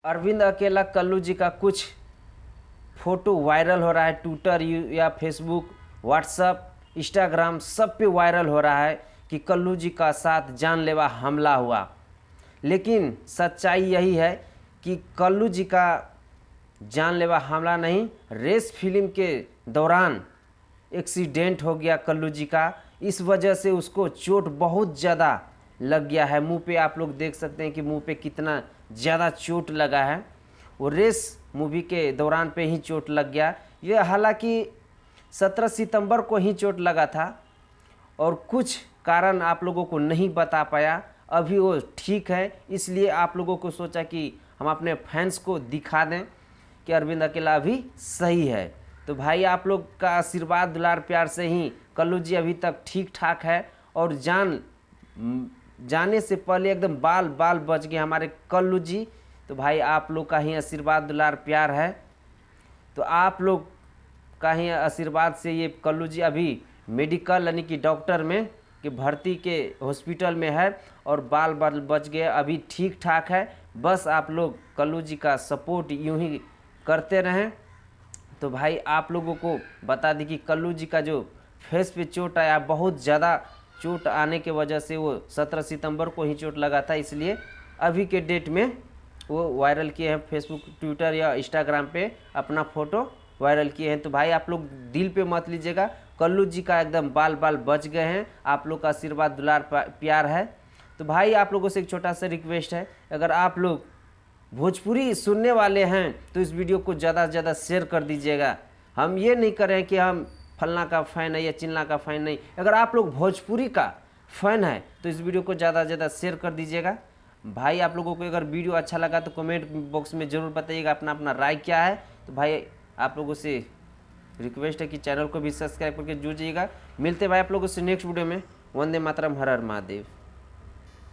अरविंद अकेला कल्लू जी का कुछ फोटो वायरल हो रहा है। ट्विटर या फेसबुक, व्हाट्सएप, इंस्टाग्राम सब पे वायरल हो रहा है कि कल्लू जी का साथ जानलेवा हमला हुआ। लेकिन सच्चाई यही है कि कल्लू जी का जानलेवा हमला नहीं, रेस फिल्म के दौरान एक्सीडेंट हो गया कल्लू जी का। इस वजह से उसको चोट बहुत ज़्यादा लग गया है। मुंह पे आप लोग देख सकते हैं कि मुंह पे कितना ज़्यादा चोट लगा है। वो रेस मूवी के दौरान पे ही चोट लग गया। ये हालांकि 17 सितंबर को ही चोट लगा था और कुछ कारण आप लोगों को नहीं बता पाया। अभी वो ठीक है, इसलिए आप लोगों को सोचा कि हम अपने फैंस को दिखा दें कि अरविंद अकेला अभी सही है। तो भाई आप लोग का आशीर्वाद दुलार प्यार से ही कल्लू जी अभी तक ठीक ठाक है और जाने से पहले एकदम बाल बाल बच गए हमारे कल्लू जी। तो भाई आप लोग का ही आशीर्वाद दुलार प्यार है। तो आप लोग का ही आशीर्वाद से ये कल्लू जी अभी मेडिकल यानी कि डॉक्टर में कि भर्ती के हॉस्पिटल में है और बाल बाल बच गए, अभी ठीक ठाक है। बस आप लोग कल्लू जी का सपोर्ट यूं ही करते रहें। तो भाई आप लोगों को बता दी कि कल्लू जी का जो फेस पे चोट आया, बहुत ज़्यादा चोट आने के वजह से वो 17 सितंबर को ही चोट लगा था, इसलिए अभी के डेट में वो वायरल किए हैं फेसबुक, ट्विटर या इंस्टाग्राम पे अपना फ़ोटो वायरल किए हैं। तो भाई आप लोग दिल पे मत लीजिएगा, कल्लू जी का एकदम बाल बाल बच गए हैं। आप लोग का आशीर्वाद दुलार प्यार है। तो भाई आप लोगों से एक छोटा सा रिक्वेस्ट है, अगर आप लोग भोजपुरी सुनने वाले हैं तो इस वीडियो को ज़्यादा से ज़्यादा शेयर कर दीजिएगा। हम ये नहीं कर रहे हैं कि हम फलना का फ़ैन है या चिल्ला का फ़ैन नहीं। अगर आप लोग भोजपुरी का फ़ैन है तो इस वीडियो को ज़्यादा से ज़्यादा शेयर कर दीजिएगा। भाई आप लोगों को अगर वीडियो अच्छा लगा तो कमेंट बॉक्स में ज़रूर बताइएगा अपना अपना राय क्या है। तो भाई आप लोगों से रिक्वेस्ट है कि चैनल को भी सब्सक्राइब करके जुड़ जाइएगा। मिलते भाई आप लोगों से नेक्स्ट वीडियो में। वंदे मातरम, हर हर महादेव।